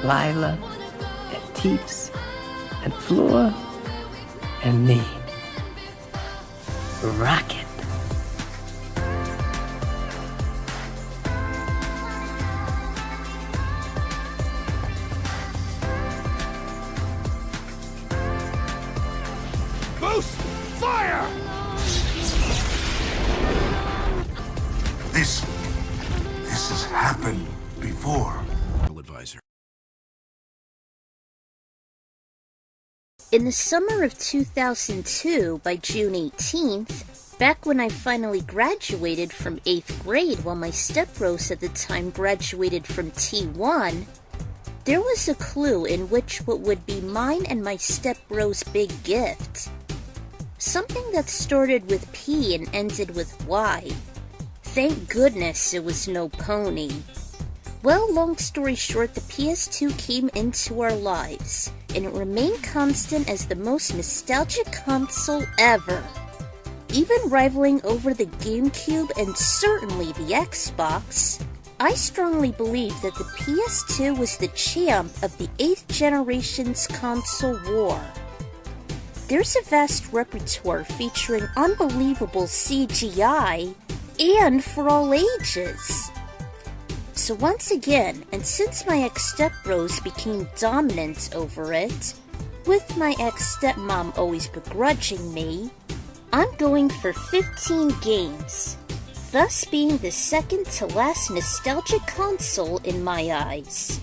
Lila, and Teeps, and Flora, and me. Rocket. Boost! Fire! This has happened before. Advisor. In the summer of 2002, by June 18th, back when I finally graduated from 8th grade while my stepbros at the time graduated from T1, there was a clue in which what would be mine and my stepbros' big gift. Something that started with P and ended with Y. Thank goodness it was no pony. Well, long story short, the PS2 came into our lives, and it remained constant as the most nostalgic console ever. Even rivaling over the GameCube and certainly the Xbox, I strongly believe that the PS2 was the champ of the 8th generation's console war. There's a vast repertoire featuring unbelievable CGI and for all ages. So once again, and since my ex-stepbros became dominant over it, with my ex-stepmom always begrudging me, I'm going for 15 games, thus being the second to last nostalgic console in my eyes.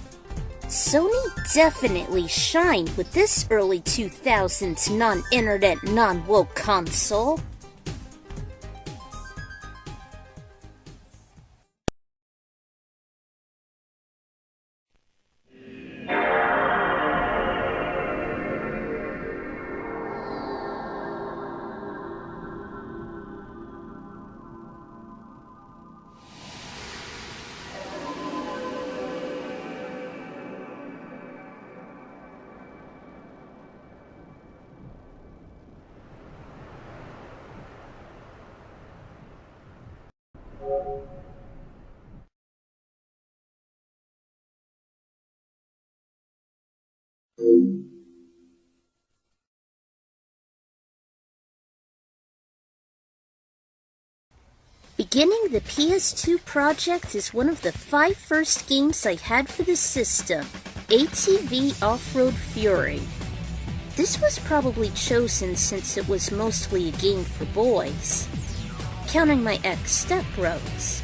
Sony definitely shined with this early 2000s non-internet, non-woke console. Beginning the PS2 project is one of the 5 first games I had for the system, ATV Offroad Fury. This was probably chosen since it was mostly a game for boys, counting my ex-stepbros.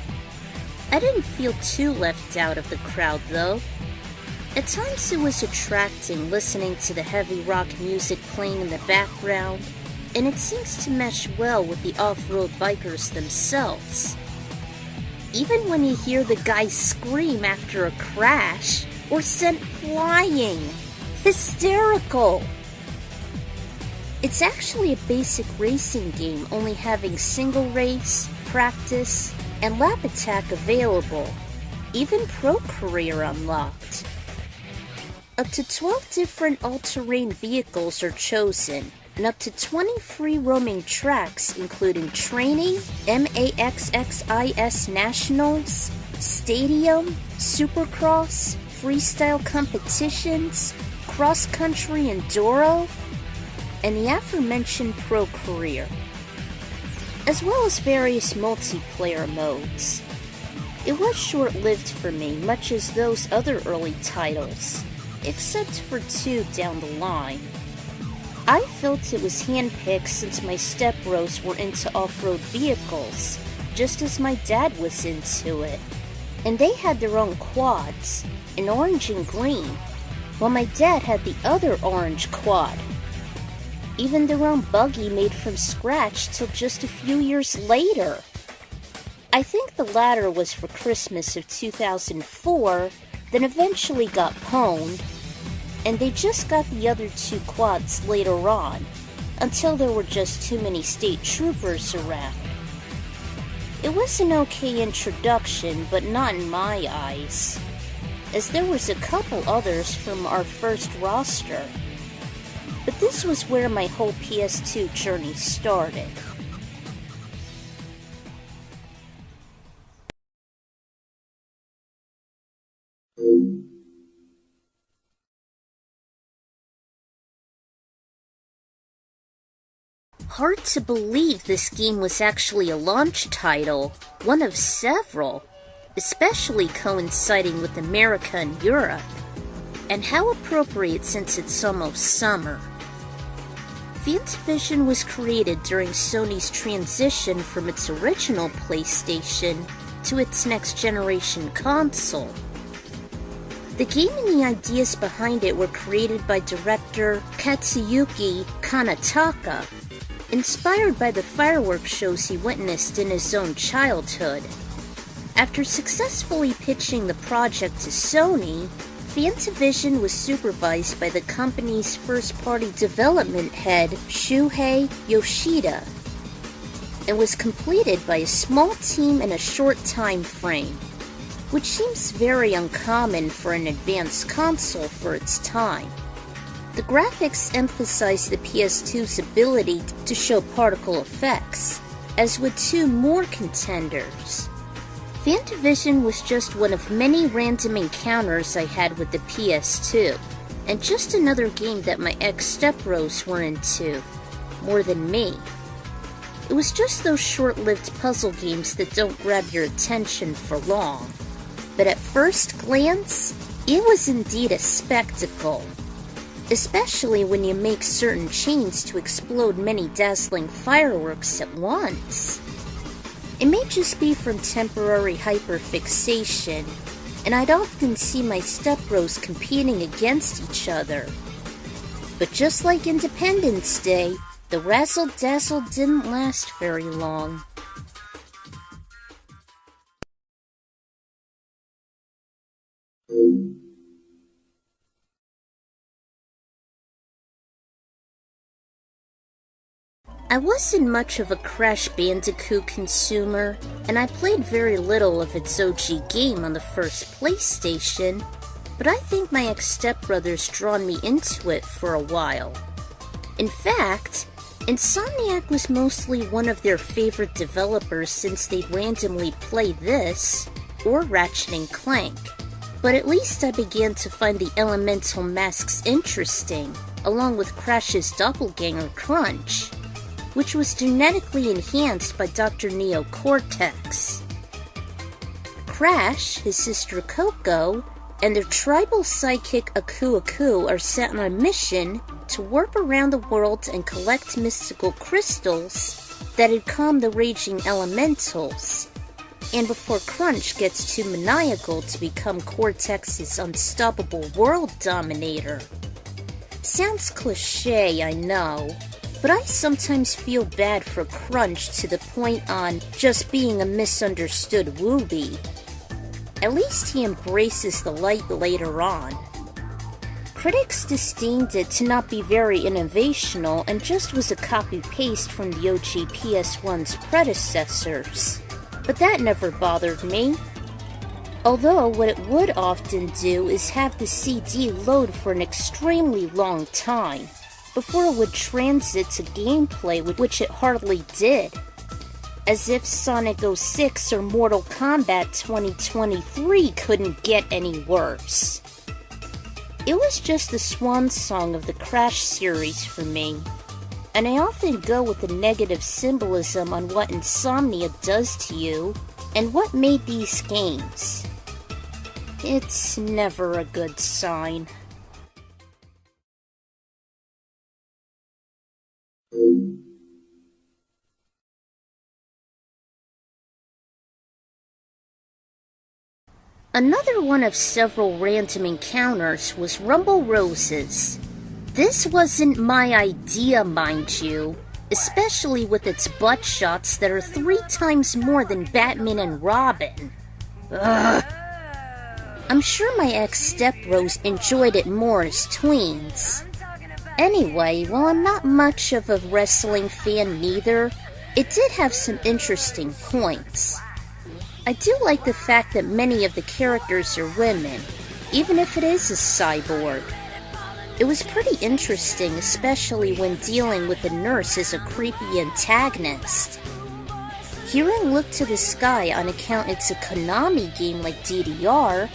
I didn't feel too left out of the crowd though. At times it was attracting listening to the heavy rock music playing in the background, and it seems to mesh well with the off-road bikers themselves. Even when you hear the guy scream after a crash or sent flying, hysterical! It's actually a basic racing game, only having single race, practice, and lap attack available, even Pro Career unlocked. Up to 12 different all-terrain vehicles are chosen, and up to 20 free roaming tracks including training, MAXXIS Nationals, Stadium, Supercross, freestyle competitions, cross-country enduro, and the aforementioned Pro Career, as well as various multiplayer modes. It was short-lived for me, much as those other early titles, except for 2 down the line. I felt it was handpicked since my stepbros were into off-road vehicles, just as my dad was into it. And they had their own quads, in orange and green, while my dad had the other orange quad. Even their own buggy made from scratch till just a few years later. I think the latter was for Christmas of 2004, then eventually got pwned, and they just got the other 2 quads later on, until there were just too many state troopers around. It was an okay introduction, but not in my eyes, as there was a couple others from our first roster. But this was where my whole PS2 journey started. Hard to believe this game was actually a launch title, one of several, especially coinciding with America and Europe. And how appropriate since it's almost summer. Fantavision was created during Sony's transition from its original PlayStation to its next generation console. The game and the ideas behind it were created by director Katsuyuki Kanataka, inspired by the fireworks shows he witnessed in his own childhood. After successfully pitching the project to Sony, Fantavision was supervised by the company's first-party development head, Shuhei Yoshida, and was completed by a small team in a short time frame, which seems very uncommon for an advanced console for its time. The graphics emphasize the PS2's ability to show particle effects, as would two more contenders. Fantavision was just one of many random encounters I had with the PS2, and just another game that my ex-stepbros were into, more than me. It was just those short-lived puzzle games that don't grab your attention for long. But at first glance, it was indeed a spectacle. Especially when you make certain chains to explode many dazzling fireworks at once. It may just be from temporary hyperfixation, and I'd often see my stepbros competing against each other. But just like Independence Day, the razzle-dazzle didn't last very long. I wasn't much of a Crash Bandicoot consumer, and I played very little of its OG game on the first PlayStation, but I think my ex-stepbrother's drawn me into it for a while. In fact, Insomniac was mostly one of their favorite developers since they'd randomly play this, or Ratchet & Clank, but at least I began to find the elemental masks interesting, along with Crash's doppelganger Crunch, which was genetically enhanced by Dr. Neo Cortex. Crash, his sister Coco, and their tribal sidekick Aku Aku are sent on a mission to warp around the world and collect mystical crystals that'd calm the raging elementals, and before Crunch gets too maniacal to become Cortex's unstoppable world dominator. Sounds cliche, I know, but I sometimes feel bad for Crunch to the point on just being a misunderstood wooby. At least he embraces the light later on. Critics disdained it to not be very innovational and just was a copy-paste from the OG PS1's predecessors. But that never bothered me. Although what it would often do is have the CD load for an extremely long time before it would transit to gameplay, which it hardly did. As if Sonic 06 or Mortal Kombat 2023 couldn't get any worse. It was just the swan song of the Crash series for me, and I often go with the negative symbolism on what insomnia does to you and what made these games. It's never a good sign. Another one of several random encounters was Rumble Roses. This wasn't my idea, mind you, especially with its butt shots that are 3 times more than Batman and Robin. Ugh. I'm sure my ex-stepbros enjoyed it more as tweens. Anyway, while I'm not much of a wrestling fan neither, it did have some interesting points. I do like the fact that many of the characters are women, even if it is a cyborg. It was pretty interesting, especially when dealing with the nurse as a creepy antagonist. Hearing Look to the Sky on account it's a Konami game like DDR,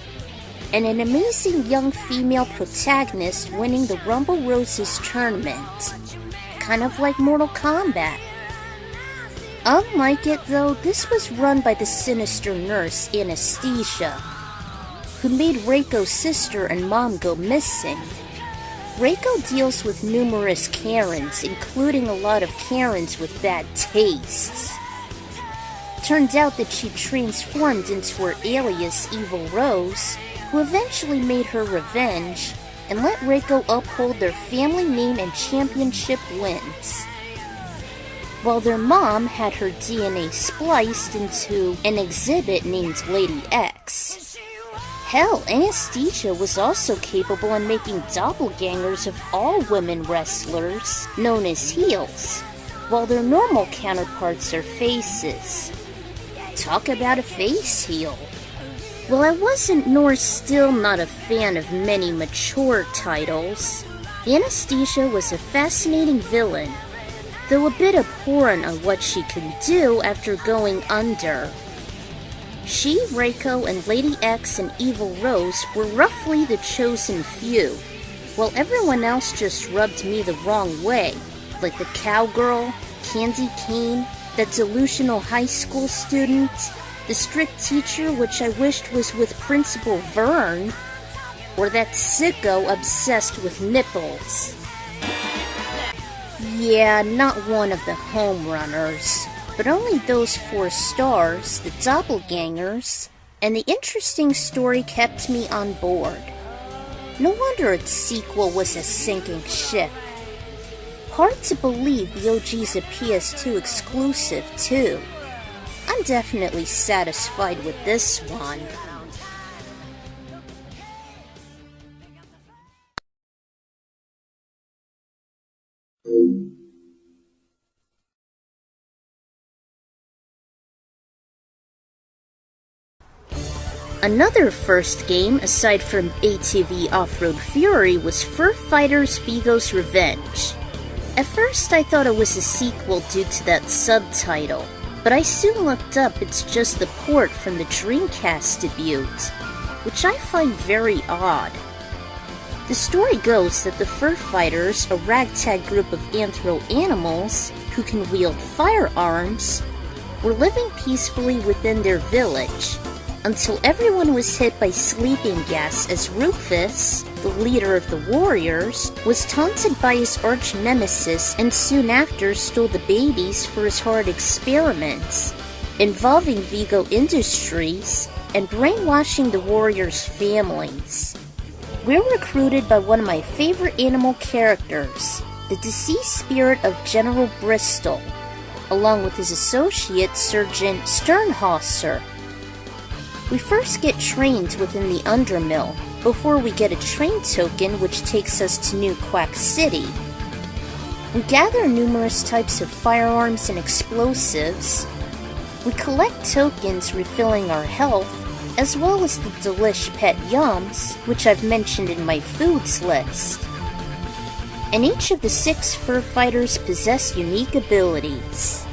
and an amazing young female protagonist winning the Rumble Roses tournament. kind of like Mortal Kombat. Unlike it though, this was run by the sinister nurse Anesthesia, who made Reiko's sister and mom go missing. Reiko deals with numerous Karens, including a lot of Karens with bad tastes. Turned out that she transformed into her alias Evil Rose, who eventually made her revenge and let Reiko uphold their family name and championship wins. While their mom had her DNA spliced into an exhibit named Lady X. Hell, Anesthesia was also capable in making doppelgangers of all women wrestlers, known as heels, while their normal counterparts are faces. Talk about a face heel. While I wasn't nor still not a fan of many mature titles, Anesthesia was a fascinating villain, though a bit abhorrent on what she could do after going under. She, Reiko, and Lady X and Evil Rose were roughly the chosen few, while everyone else just rubbed me the wrong way, like the cowgirl, Candy Cane, that delusional high school student, the strict teacher which I wished was with Principal Vern, or that sicko obsessed with nipples. Yeah, not one of the home runners, but only those 4 stars, the doppelgangers, and the interesting story kept me on board. No wonder its sequel was a sinking ship. Hard to believe the OG's a PS2 exclusive, too. I'm definitely satisfied with this one. Another first game, aside from ATV Offroad Fury, was Fur Fighters Vigo's Revenge. At first I thought it was a sequel due to that subtitle, but I soon looked up it's just the port from the Dreamcast debut, which I find very odd. The story goes that the Fur Fighters, a ragtag group of anthro-animals who can wield firearms, were living peacefully within their village, until everyone was hit by sleeping gas as Rufus, the leader of the warriors, was taunted by his arch-nemesis and soon after stole the babies for his hard experiments, involving Vigo Industries and brainwashing the warriors' families. We're recruited by one of my favorite animal characters, the deceased spirit of General Bristol, along with his associate Sergeant Sternhauser. We first get trained within the Undermill, before we get a train token which takes us to New Quack City. We gather numerous types of firearms and explosives. We collect tokens refilling our health, as well as the delish pet yums, which I've mentioned in my foods list. And each of the 6 fur fighters possess unique abilities.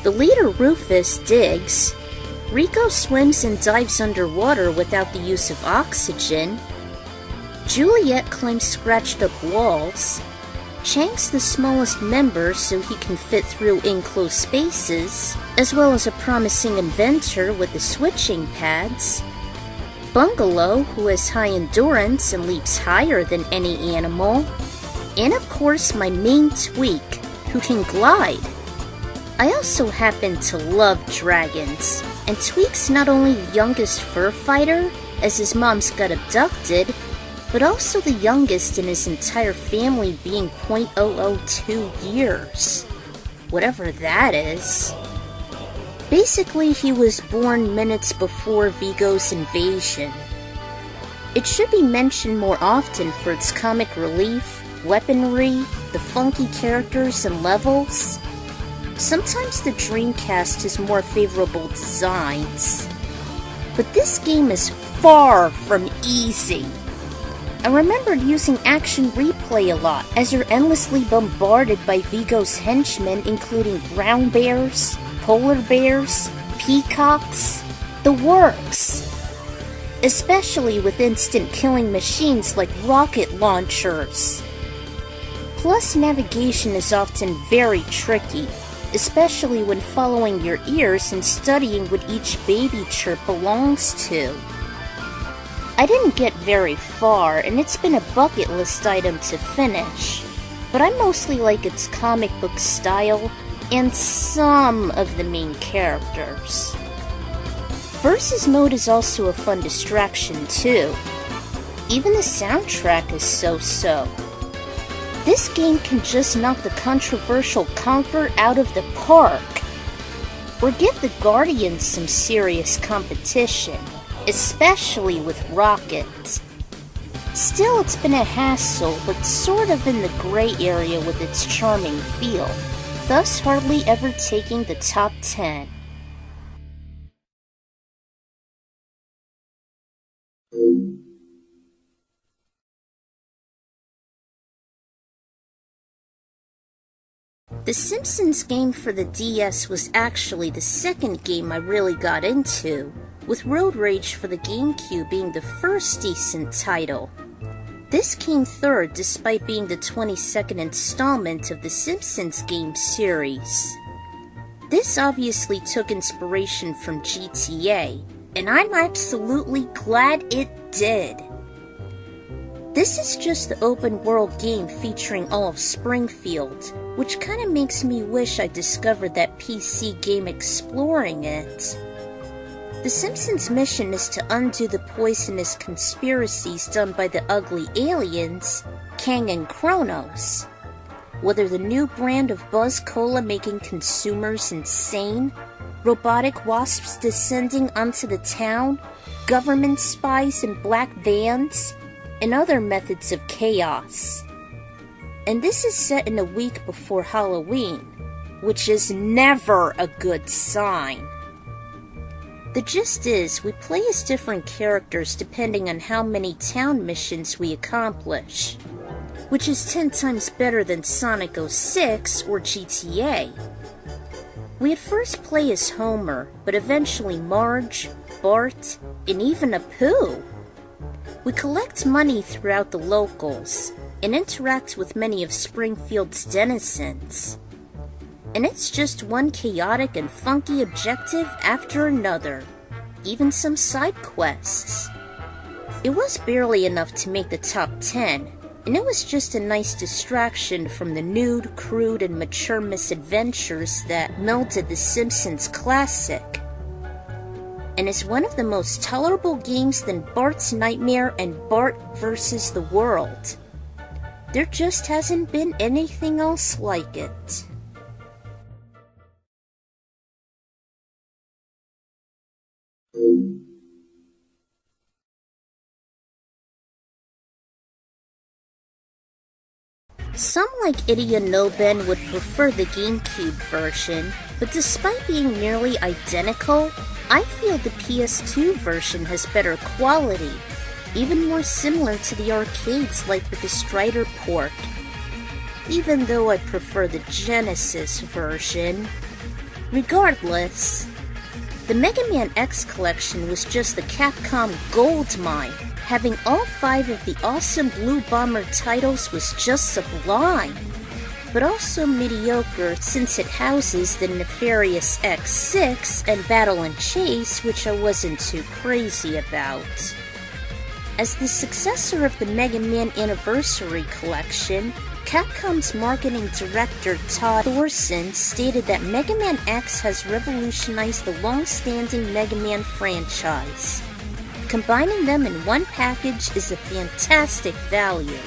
The leader Rufus digs, Rico swims and dives underwater without the use of oxygen, Juliet climbs scratched up walls, Chang's the smallest member so he can fit through enclosed spaces, as well as a promising inventor with the switching pads, Bungalow, who has high endurance and leaps higher than any animal, and of course my main Tweak, who can glide. I also happen to love dragons, and Tweak's not only the youngest fur fighter, as his mom's got abducted, but also the youngest in his entire family being .002 years. Whatever that is. Basically, he was born minutes before Vigo's invasion. It should be mentioned more often for its comic relief, weaponry, the funky characters and levels. Sometimes the Dreamcast has more favorable designs. But this game is far from easy. I remembered using Action Replay a lot, as you're endlessly bombarded by Vigo's henchmen, including brown bears, polar bears, peacocks, the works. Especially with instant killing machines like rocket launchers. Plus, navigation is often very tricky, especially when following your ears and studying what each baby chirp belongs to. I didn't get very far, and it's been a bucket list item to finish, but I mostly like its comic book style and some of the main characters. Versus mode is also a fun distraction too. Even the soundtrack is so-so. This game can just knock the controversial Conker out of the park, or give the Guardians some serious competition, especially with Rocket. Still, it's been a hassle, but sort of in the gray area with its charming feel, thus hardly ever taking the top 10. The Simpsons game for the DS was actually the second game I really got into, with Road Rage for the GameCube being the first decent title. This came third despite being the 22nd installment of the Simpsons game series. This obviously took inspiration from GTA, and I'm absolutely glad it did. This is just the open world game featuring all of Springfield, which kinda makes me wish I discovered that PC game exploring it. The Simpsons' mission is to undo the poisonous conspiracies done by the ugly aliens, Kang and Kronos. Whether the new brand of Buzz Cola making consumers insane, robotic wasps descending onto the town, government spies in black vans, and other methods of chaos. And this is set in a week before Halloween, which is never a good sign. The gist is, we play as different characters depending on how many town missions we accomplish, which is 10 times better than Sonic 06 or GTA. We at first play as Homer, but eventually Marge, Bart, and even Apu. We collect money throughout the locals, and interact with many of Springfield's denizens. And it's just one chaotic and funky objective after another, even some side quests. It was barely enough to make the top 10, and it was just a nice distraction from the nude, crude, and mature misadventures that melded the Simpsons classic. And is one of the most tolerable games than Bart's Nightmare and Bart vs. the World. There just hasn't been anything else like it. Some like Idia Noben would prefer the GameCube version, but despite being nearly identical, I feel the PS2 version has better quality, even more similar to the arcades like with the Strider port, even though I prefer the Genesis version. Regardless, the Mega Man X collection was just the Capcom goldmine. Having all 5 of the awesome Blue Bomber titles was just sublime, but also mediocre since it houses the nefarious X6 and Battle and Chase, which I wasn't too crazy about. As the successor of the Mega Man Anniversary Collection, Capcom's marketing director Todd Thorson stated that Mega Man X has revolutionized the long-standing Mega Man franchise. Combining them in one package is a fantastic value.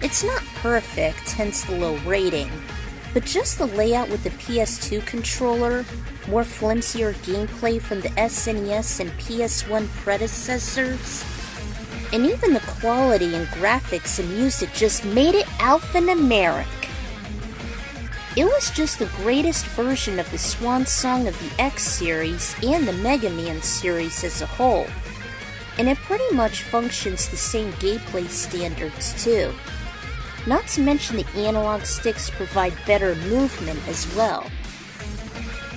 It's not perfect, hence the low rating, but just the layout with the PS2 controller, more flimsier gameplay from the SNES and PS1 predecessors, and even the quality and graphics and music just made it alphanumeric. It was just the greatest version of the swan song of the X series and the Mega Man series as a whole, and it pretty much functions the same gameplay standards too. Not to mention the analog sticks provide better movement as well.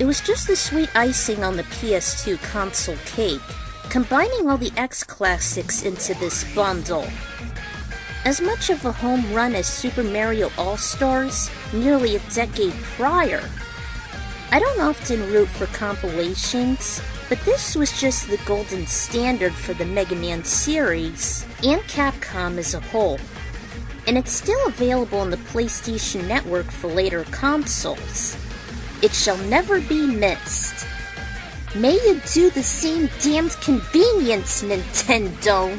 It was just the sweet icing on the PS2 console cake, combining all the X classics into this bundle. as much of a home run as Super Mario All-Stars nearly a decade prior. I don't often root for compilations, but this was just the golden standard for the Mega Man series and Capcom as a whole. And it's still available on the PlayStation Network for later consoles. It shall never be missed. May you do the same damned convenience, Nintendo!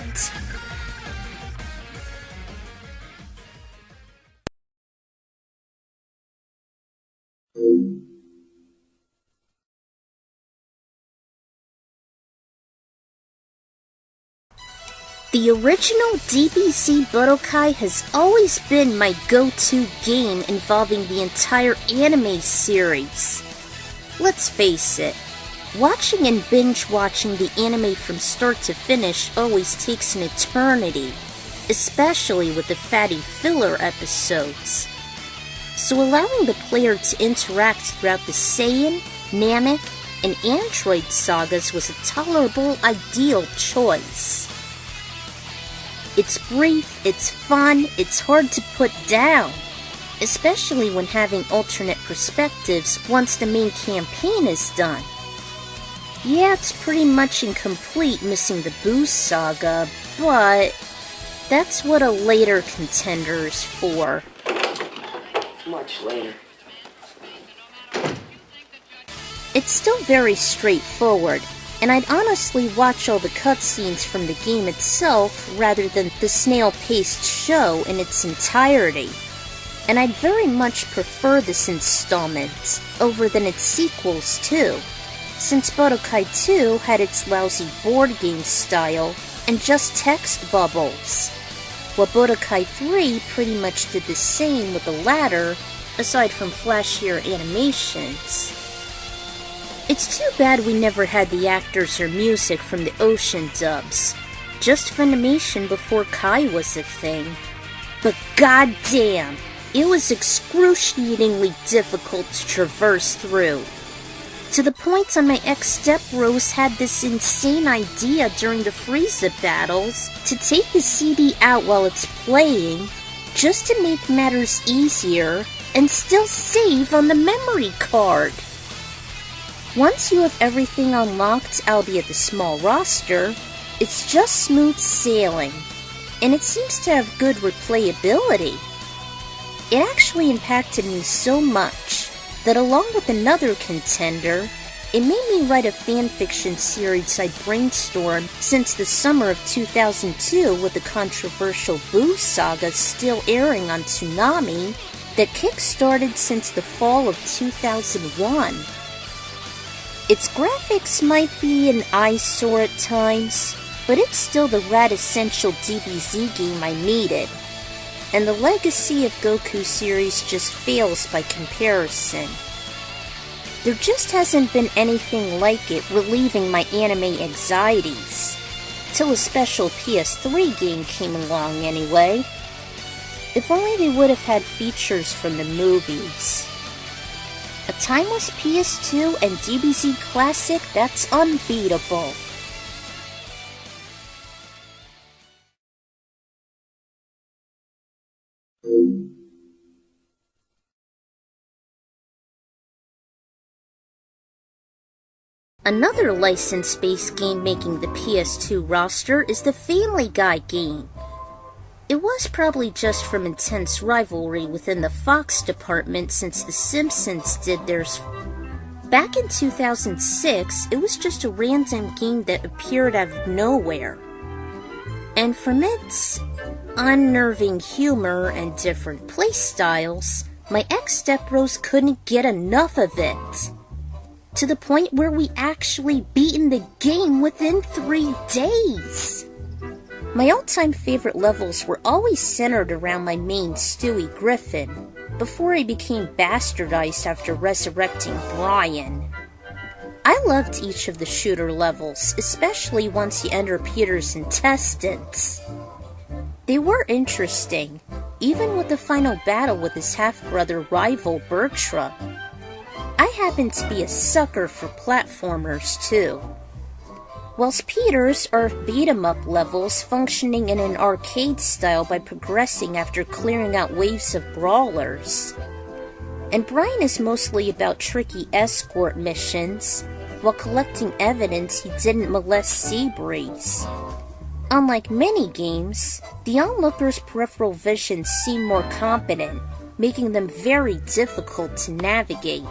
The original DBZ Budokai has always been my go-to game involving the entire anime series. Let's face it, watching and binge-watching the anime from start to finish always takes an eternity, especially with the fatty filler episodes. So allowing the player to interact throughout the Saiyan, Namek, and Android sagas was a tolerable, ideal choice. It's brief, it's fun, it's hard to put down, especially when having alternate perspectives once the main campaign is done. Yeah, it's pretty much incomplete missing the Boo saga, but that's what a later contender is for. Much later. It's still very straightforward, and I'd honestly watch all the cutscenes from the game itself rather than the snail-paced show in its entirety. And I'd very much prefer this installment over than its sequels too, since Budokai 2 had its lousy board game style and just text bubbles, while Budokai 3 pretty much did the same with the latter, aside from flashier animations. It's too bad we never had the actors or music from the Ocean dubs. Just Funimation before Kai was a thing. But goddamn, it was excruciatingly difficult to traverse through. To the point that my ex-step-bros had this insane idea during the Frieza battles to take the CD out while it's playing, just to make matters easier, and still save on the memory card. Once you have everything unlocked, albeit the small roster, it's just smooth sailing, and it seems to have good replayability. It actually impacted me so much that along with another contender, it made me write a fanfiction series I brainstormed since the summer of 2002 with the controversial Boo saga still airing on Toonami that kick-started since the fall of 2001. Its graphics might be an eyesore at times, but it's still the rad essential DBZ game I needed, and the Legacy of Goku series just fails by comparison. There just hasn't been anything like it relieving my anime anxieties, till a special PS3 game came along anyway. If only they would have had features from the movies. A timeless PS2 and DBZ classic that's unbeatable. Another license-based game making the PS2 roster is the Family Guy game. It was probably just from intense rivalry within the Fox department since the Simpsons did theirs. Back in 2006, it was just a random game that appeared out of nowhere. And from its unnerving humor and different playstyles, my ex-stepbros couldn't get enough of it. To the point where we actually beaten the game within 3 days. My all-time favorite levels were always centered around my main Stewie Griffin, before he became bastardized after resurrecting Brian. I loved each of the shooter levels, especially once you enter Peter's intestines. They were interesting, even with the final battle with his half-brother rival Bertram. I happen to be a sucker for platformers too. whilst Peter's are beat-em-up levels functioning in an arcade style by progressing after clearing out waves of brawlers. And Brian is mostly about tricky escort missions, while collecting evidence he didn't molest Seabreeze. Unlike many games, the onlooker's peripheral vision seem more competent, making them very difficult to navigate.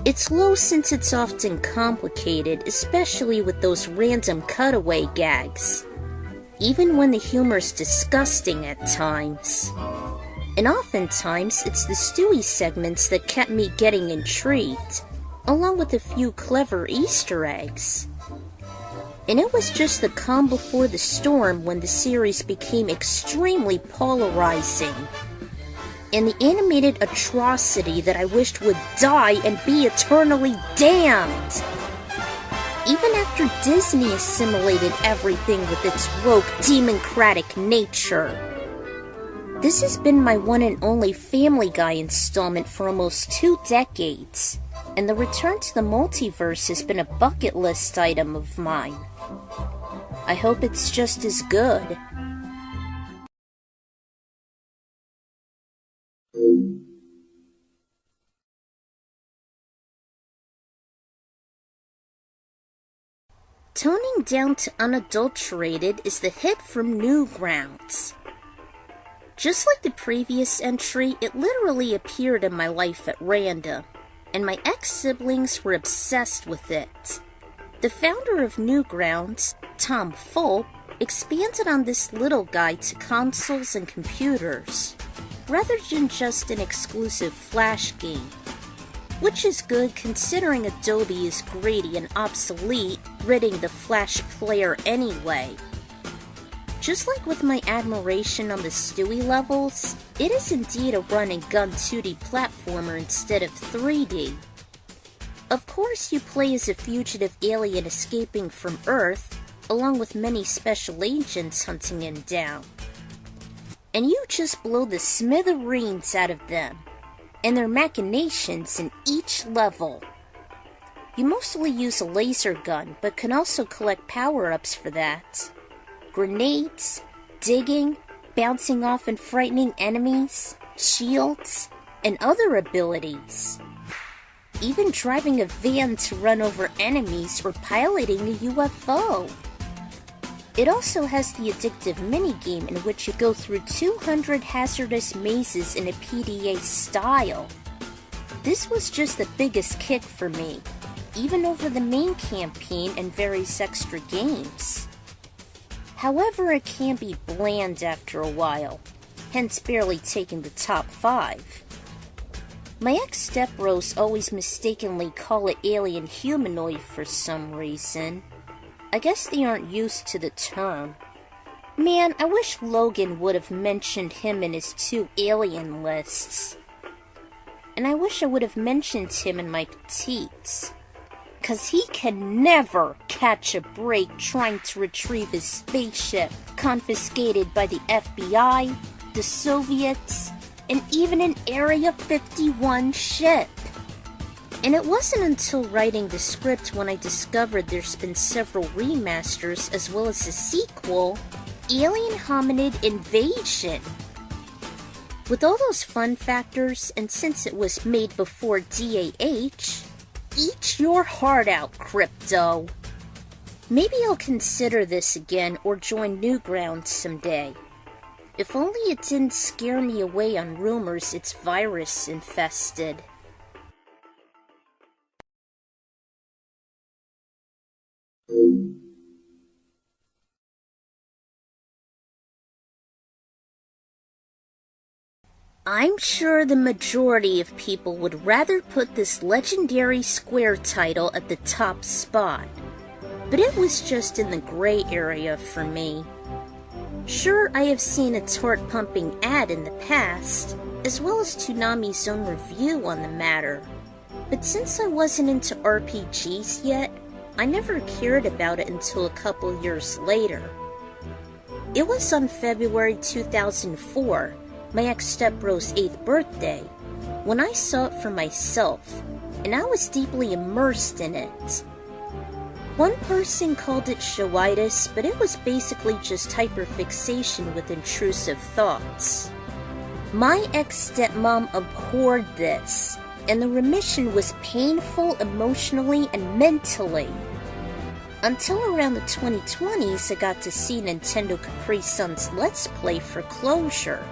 It's low since it's often complicated, especially with those random cutaway gags, even when the humor's disgusting at times. And oftentimes, it's the Stewie segments that kept me getting intrigued, along with a few clever Easter eggs. And it was just the calm before the storm when the series became extremely polarizing, and the animated atrocity that I wished would die and be eternally damned. Even after Disney assimilated everything with its woke, democratic nature. This has been my one and only Family Guy installment for almost 2 decades, and the return to the multiverse has been a bucket list item of mine. I hope it's just as good. Toning down to unadulterated is the hit from Newgrounds. Just like the previous entry, it literally appeared in my life at random, and my ex-siblings were obsessed with it. The founder of Newgrounds, Tom Fulp, expanded on this little guide to consoles and computers, rather than just an exclusive Flash game. Which is good considering Adobe is greedy and obsolete, ridding the Flash player anyway. Just like with my admiration on the Stewie levels, it is indeed a run-and-gun 2D platformer instead of 3D. Of course, you play as a fugitive alien escaping from Earth, along with many special agents hunting him down. And you just blow the smithereens out of them, and their machinations in each level. You mostly use a laser gun, but can also collect power-ups for that. Grenades, digging, bouncing off and frightening enemies, shields, and other abilities. Even driving a van to run over enemies or piloting a UFO. It also has the addictive minigame in which you go through 200 hazardous mazes in a PDA style. This was just the biggest kick for me, even over the main campaign and various extra games. However, it can be bland after a while, hence barely taking the top 5. My ex-stepbros always mistakenly call it alien humanoid for some reason. I guess they aren't used to the term. Man, I wish Logan would have mentioned him in his 2 alien lists. And I wish I would have mentioned him in my petites. 'Cause he can never catch a break trying to retrieve his spaceship, confiscated by the FBI, the Soviets, and even an Area 51 ship. And it wasn't until writing the script when I discovered there's been several remasters as well as a sequel, Alien Hominid Invasion. With all those fun factors, and since it was made before DAH, eat your heart out, Crypto. Maybe I'll consider this again or join Newgrounds someday. If only it didn't scare me away on rumors it's virus infested. I'm sure the majority of people would rather put this legendary Square title at the top spot, but it was just in the gray area for me. Sure, I have seen its heart-pumping ad in the past, as well as Toonami's own review on the matter, but since I wasn't into RPGs yet, I never cared about it until a couple years later. It was on February 2004, my ex-stepbro's 8th birthday, when I saw it for myself, and I was deeply immersed in it. One person called it showitis, but it was basically just hyperfixation with intrusive thoughts. My ex-stepmom abhorred this, and the remission was painful emotionally and mentally. Until around the 2020s, I got to see Nintendo Capri Sun's Let's Play for closure,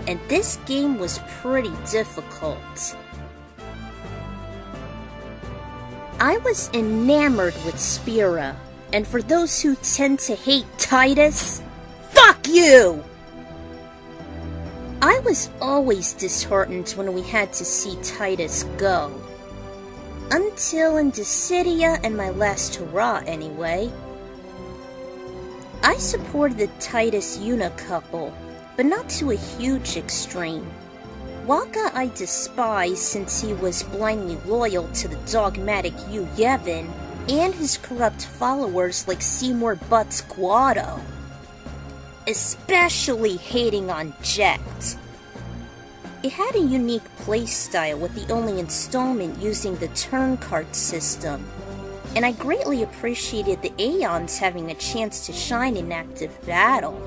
and this game was pretty difficult. I was enamored with Spira, and for those who tend to hate Titus, fuck you! I was always disheartened when we had to see Titus go. Until in Dissidia and my last hurrah anyway. I supported the Titus Yuna couple, but not to a huge extreme. Waka I despise since he was blindly loyal to the dogmatic Yu Yevon and his corrupt followers like Seymour Butts Guado. Especially hating on Jet. It had a unique playstyle with the only installment using the turn card system, and I greatly appreciated the Aeons having a chance to shine in active battle.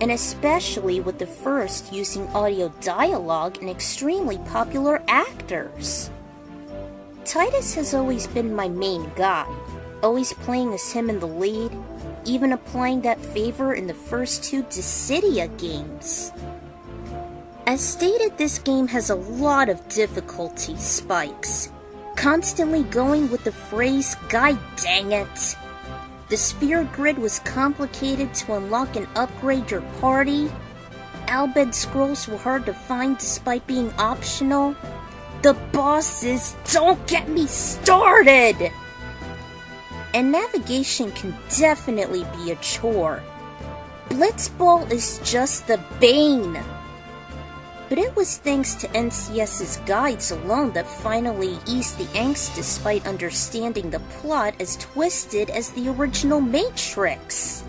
And especially with the first using audio dialogue and extremely popular actors. Titus has always been my main guy, always playing as him in the lead, even applying that favor in the first two Dissidia games. As stated, this game has a lot of difficulty spikes, constantly going with the phrase, "God dang it." The sphere grid was complicated to unlock and upgrade your party. Albed scrolls were hard to find despite being optional. The bosses, don't get me started! And navigation can definitely be a chore. Blitzball is just the bane. But it was thanks to NCS's guides alone that finally eased the angst despite understanding the plot as twisted as the original Matrix.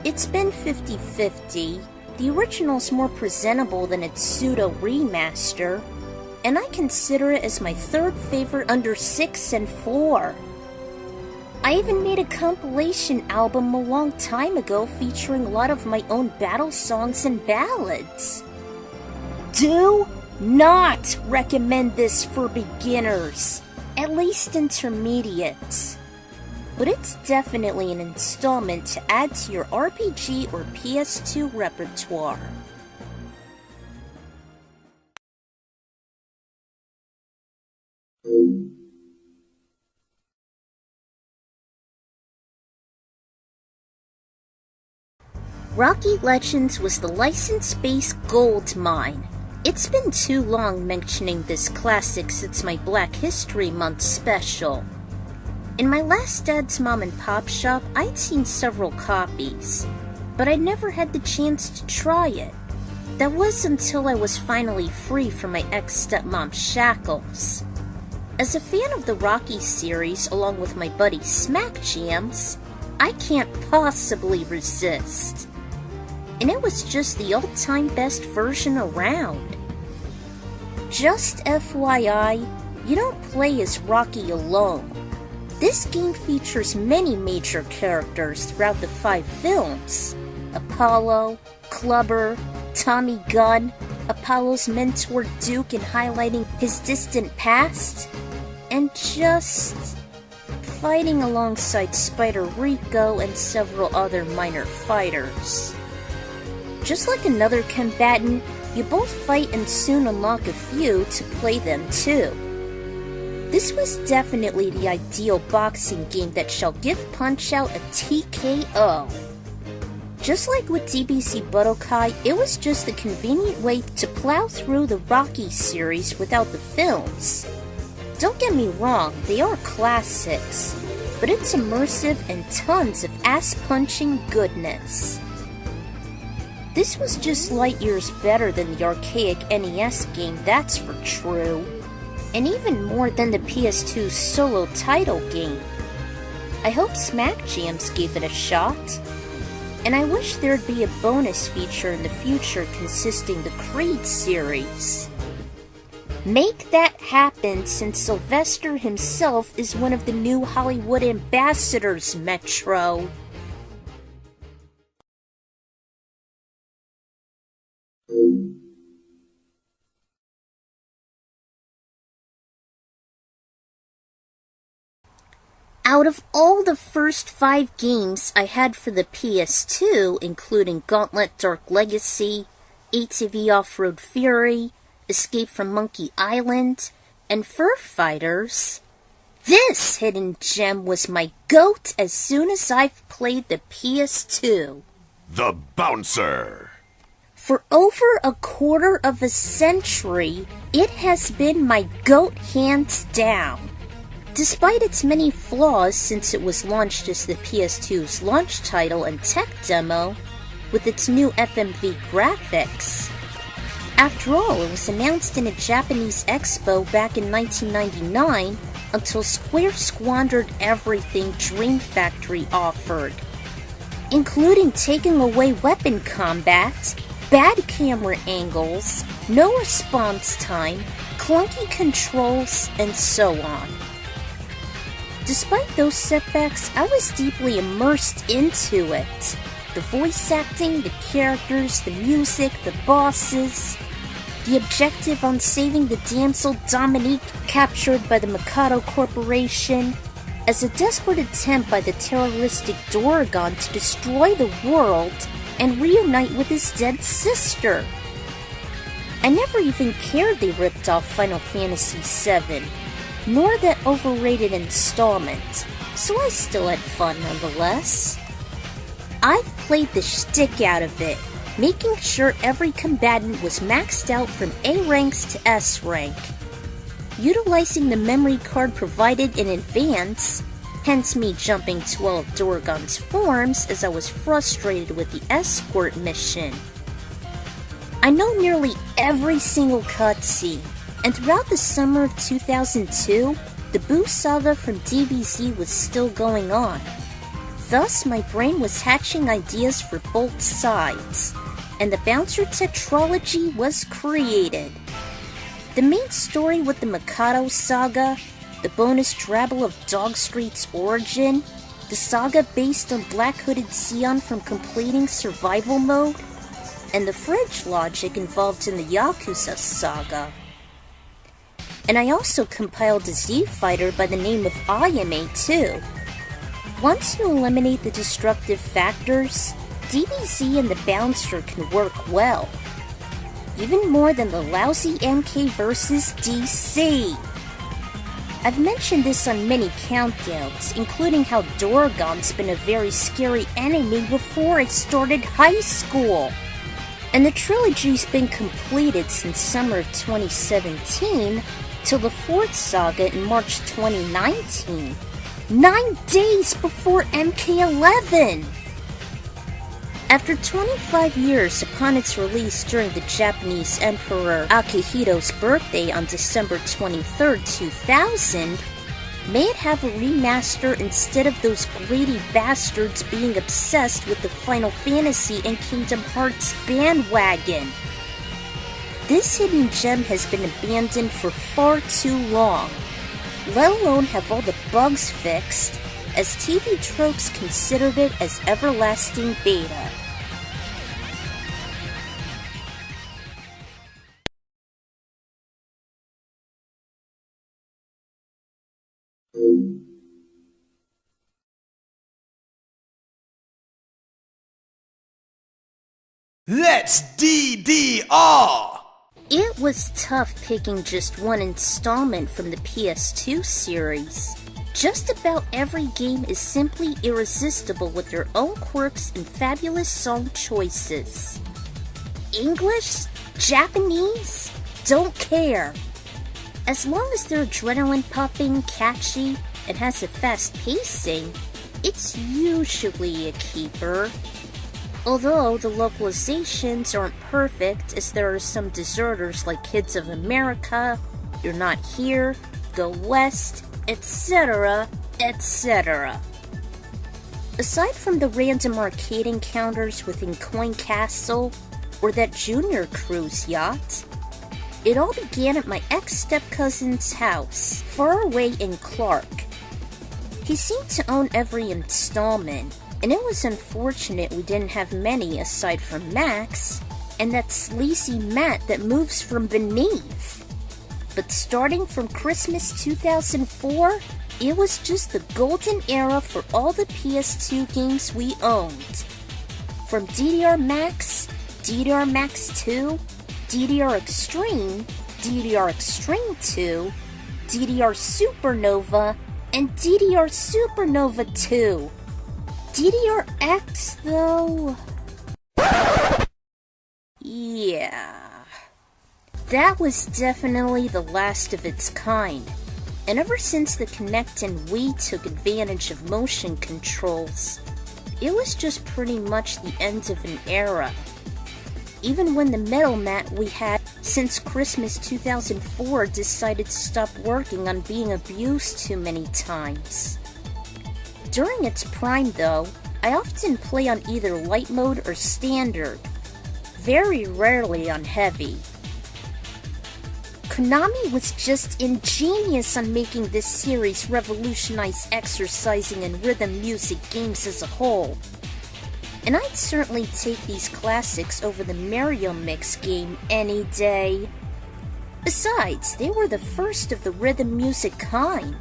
It's been 50-50, the original's more presentable than its pseudo remaster, and I consider it as my third favorite under 6 and 4. I even made a compilation album a long time ago featuring a lot of my own battle songs and ballads. Do not recommend this for beginners, at least intermediates. But it's definitely an installment to add to your RPG or PS2 repertoire. Rocky Legends was the license-based gold mine. It's been too long mentioning this classic since my Black History Month special. In my last dad's mom and pop shop, I'd seen several copies, but I never had the chance to try it. That was until I was finally free from my ex-stepmom's shackles. As a fan of the Rocky series along with my buddy Smack Jams, I can't possibly resist. And it was just the all-time best version around. Just FYI, you don't play as Rocky alone. This game features many major characters throughout the 5 films. Apollo, Clubber, Tommy Gunn, Apollo's mentor Duke in highlighting his distant past, and just fighting alongside Spider Rico and several other minor fighters. Just like another combatant, you both fight and soon unlock a few to play them too. This was definitely the ideal boxing game that shall give Punch-Out a TKO. Just like with DBZ Budokai, it was just a convenient way to plow through the Rocky series without the films. Don't get me wrong, they are classics, but it's immersive and tons of ass-punching goodness. This was just light years better than the archaic NES game, that's for true. And even more than the PS2 solo title game. I hope Smack Jams gave it a shot. And I wish there'd be a bonus feature in the future consisting the Creed series. Make that happen, since Sylvester himself is one of the new Hollywood ambassadors, Metro. Out of all the first 5 games I had for the PS2, including Gauntlet Dark Legacy, ATV Offroad Fury, Escape from Monkey Island, and Fur Fighters, this hidden gem was my GOAT as soon as I've played the PS2. The Bouncer. For over a quarter of a century, it has been my GOAT hands down. Despite its many flaws since it was launched as the PS2's launch title and tech demo, with its new FMV graphics. After all, it was announced in a Japanese expo back in 1999 until Square squandered everything Dream Factory offered, including taking away weapon combat, bad camera angles, no response time, clunky controls, and so on. Despite those setbacks, I was deeply immersed into it. The voice acting, the characters, the music, the bosses, the objective on saving the damsel Dominique captured by the Mikado Corporation, as a desperate attempt by the terroristic Doragon to destroy the world and reunite with his dead sister. I never even cared they ripped off Final Fantasy VII, nor that overrated installment, so I still had fun nonetheless. I've played the shtick out of it, making sure every combatant was maxed out from A ranks to S rank, utilizing the memory card provided in advance, hence me jumping to all of Doragon's forms as I was frustrated with the escort mission. I know nearly every single cutscene, and throughout the summer of 2002, the Boo saga from DBZ was still going on. Thus, my brain was hatching ideas for both sides, and the Bouncer tetralogy was created. The main story with the Mikado saga, the bonus drabble of Dog Street's origin, the saga based on Black Hooded Sion from completing survival mode, and the fridge logic involved in the Yakuza saga. And I also compiled a Z-Fighter by the name of Ayame too. Once you eliminate the destructive factors, DBZ and the Bouncer can work well. Even more than the lousy MK vs. DC. I've mentioned this on many countdowns, including how Doragon's been a very scary enemy before I started high school. And the trilogy's been completed since summer of 2017 till the 4th saga in March 2019. 9 days before MK11! After 25 years upon its release during the Japanese Emperor Akihito's birthday on December 23, 2000, may it have a remaster instead of those greedy bastards being obsessed with the Final Fantasy and Kingdom Hearts bandwagon. This hidden gem has been abandoned for far too long, let alone have all the bugs fixed, as TV tropes considered it as everlasting beta. Let's DDR! It was tough picking just one installment from the PS2 series. Just about every game is simply irresistible with their own quirks and fabulous song choices. English? Japanese? Don't care. As long as they're adrenaline popping, catchy, and has a fast pacing, it's usually a keeper. Although the localizations aren't perfect, as there are some deserters like Kids of America, You're Not Here, Go West, etc., etc. Aside from the random arcade encounters within Coin Castle or that Junior Cruise yacht, It all began at my ex-step-cousin's house, far away in Clark. He seemed to own every installment, and it was unfortunate we didn't have many aside from Max, and that sleazy Matt that moves from beneath. But starting from Christmas 2004, it was just the golden era for all the PS2 games we owned. From DDR Max, DDR Max 2, DDR Extreme, DDR Extreme 2, DDR Supernova, and DDR Supernova 2. DDR-X, though... yeah... that was definitely the last of its kind. And ever since the Kinect and Wii took advantage of motion controls, it was just pretty much the end of an era. Even when the metal mat we had since Christmas 2004 decided to stop working on being abused too many times. During its prime though, I often play on either light mode or standard, very rarely on heavy. Konami was just ingenious on making this series revolutionize exercising and rhythm music games as a whole. And I'd certainly take these classics over the Mario Mix game any day. Besides, they were the first of the rhythm music kind,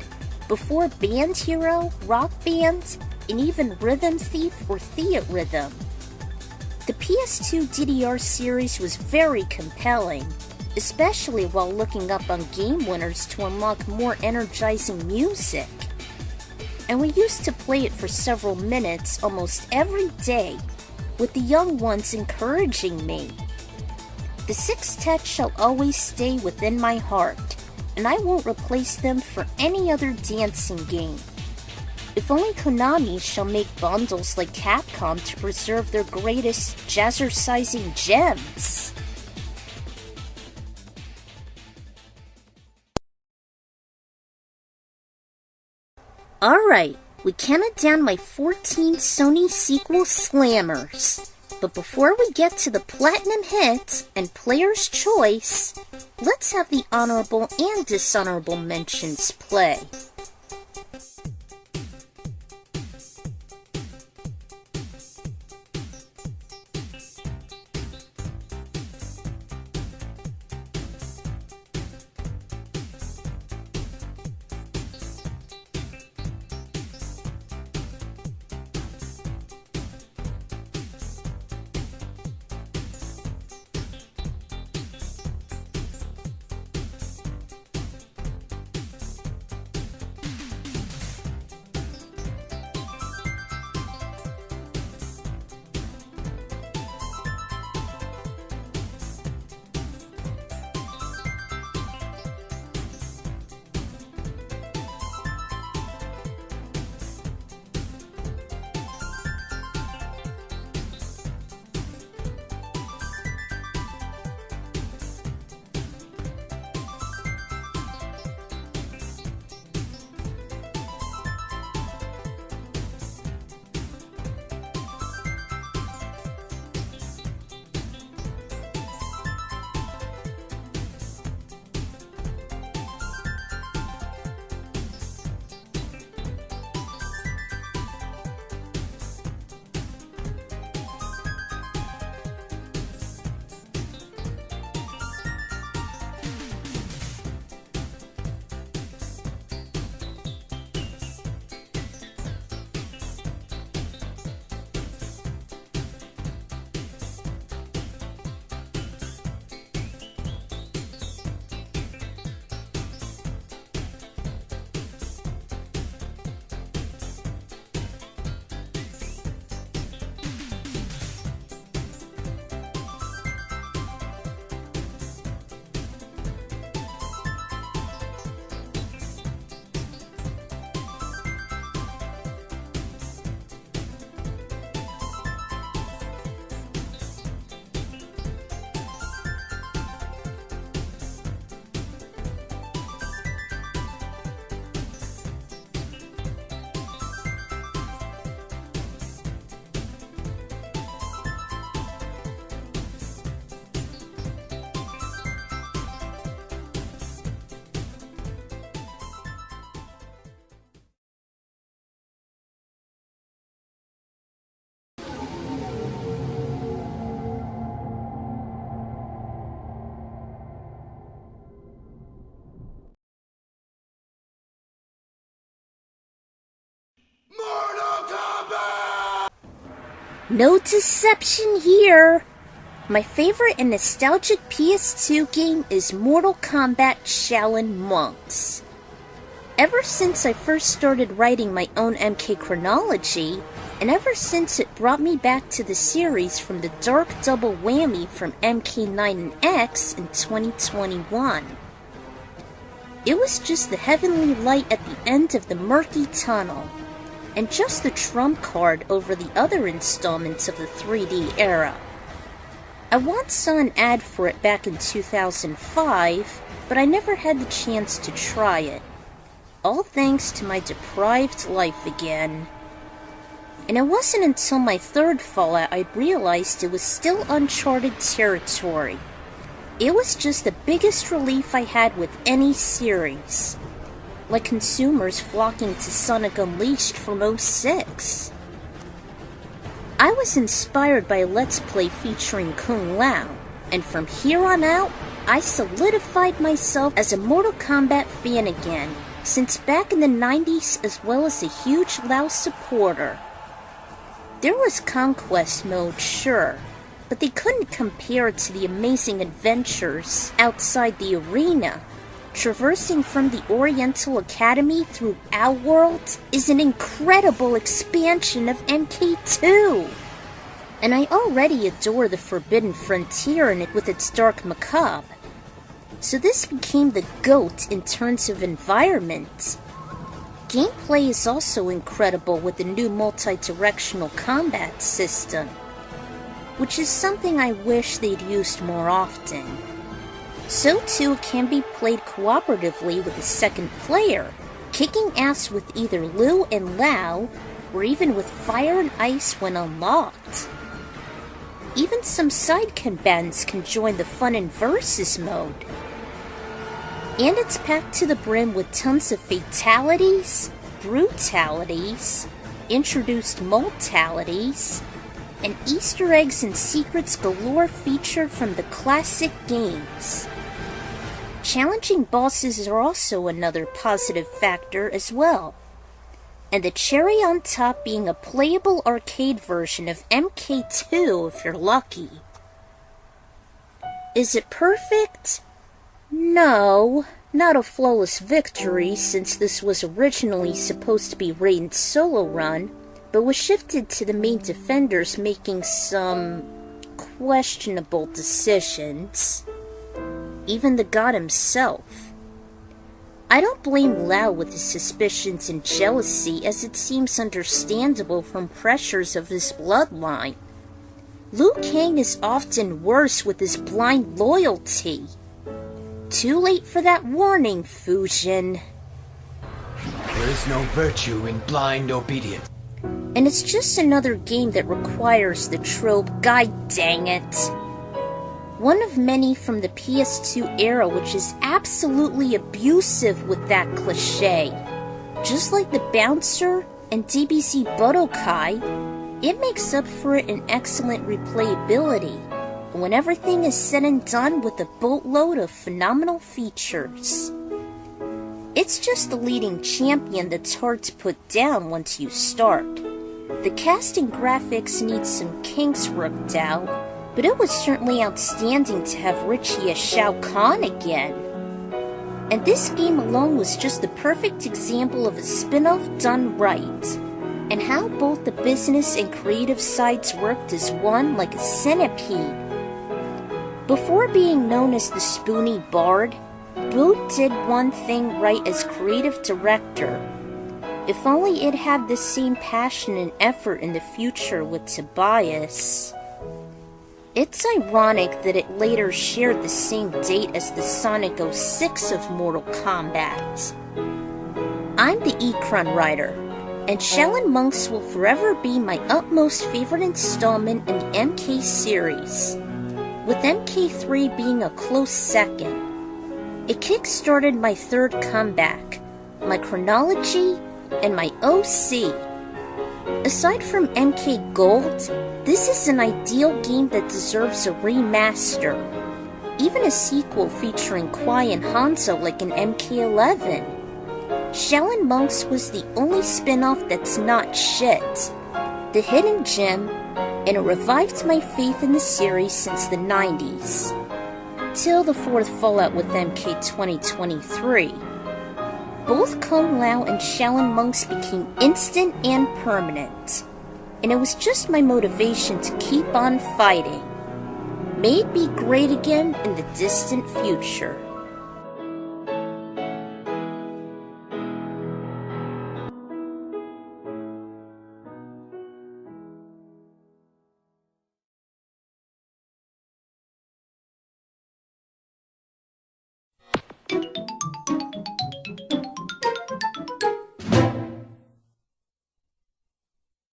before Band Hero, Rock Band, and even Rhythm Thief or Theatrhythm. The PS2 DDR series was very compelling, especially while looking up on game winners to unlock more energizing music. And we used to play it for several minutes almost every day, with the young ones encouraging me. The sextet shall always stay within my heart, and I won't replace them for any other dancing game. If only Konami shall make bundles like Capcom to preserve their greatest jazzercising gems. Alright, we counted down my 14 Sony sequel slammers. But before we get to the platinum hits and player's choice, let's have the honorable and dishonorable mentions play. No deception here! My favorite and nostalgic PS2 game is Mortal Kombat Shaolin Monks. Ever since I first started writing my own MK chronology, and ever since it brought me back to the series from the dark double whammy from MK9 and X in 2021. It was just the heavenly light at the end of the murky tunnel, and just the trump card over the other installments of the 3D era. I once saw an ad for it back in 2005, but I never had the chance to try it. All thanks to my deprived life again. And it wasn't until my third Fallout I realized it was still uncharted territory. It was just the biggest relief I had with any series. Like consumers flocking to Sonic Unleashed from '06. I was inspired by a Let's Play featuring Kung Lao, and from here on out, I solidified myself as a Mortal Kombat fan again, since back in the 90s as well as a huge Lao supporter. There was Conquest mode, sure, but they couldn't compare to the amazing adventures outside the arena. Traversing from the Oriental Academy through Outworld is an incredible expansion of MK2! And I already adore the Forbidden Frontier in it with its dark macabre. So this became the GOAT in terms of environment. Gameplay is also incredible with the new multi-directional combat system, which is something I wish they'd used more often. So too it can be played cooperatively with a second player, kicking ass with either Liu and Lao, or even with fire and ice when unlocked. Even some side combatants can join the fun in versus mode. And it's packed to the brim with tons of fatalities, brutalities, introduced mortalities, and Easter eggs and secrets galore featured from the classic games. Challenging bosses are also another positive factor as well. And the cherry on top being a playable arcade version of MK2 if you're lucky. Is it perfect? No, not a flawless victory since this was originally supposed to be Raiden's solo run, but was shifted to the main defenders making some questionable decisions. Even the god himself. I don't blame Lao with his suspicions and jealousy, as it seems understandable from pressures of his bloodline. Liu Kang is often worse with his blind loyalty. Too late for that warning, Fujin. There is no virtue in blind obedience. And it's just another game that requires the trope, god dang it. One of many from the PS2 era which is absolutely abusive with that cliche. Just like the Bouncer and DBZ Budokai, it makes up for it in excellent replayability, when everything is said and done with a boatload of phenomenal features. It's just the leading champion that's hard to put down once you start. The cast and graphics need some kinks worked out, but it was certainly outstanding to have Richie as Shao Kahn again. And this game alone was just the perfect example of a spin-off done right, and how both the business and creative sides worked as one like a centipede. Before being known as the Spoony Bard, Boot did one thing right as creative director. If only it had the same passion and effort in the future with Tobias. It's ironic that it later shared the same date as the Sonic 06 of Mortal Kombat. I'm the Ekron writer, and Shaolin Monks will forever be my utmost favorite installment in the MK series, with MK3 being a close second. It kick-started my third comeback, my chronology, and my OC. Aside from MK Gold, this is an ideal game that deserves a remaster. Even a sequel featuring Kwai and Hanzo like in MK11. Shaolin Monks was the only spin-off that's not shit. The hidden gem, and it revived my faith in the series since the 90s, till the fourth Fallout with MK 2023. Both Kung Lao and Shaolin monks became instant and permanent, and it was just my motivation to keep on fighting. May it be great again in the distant future.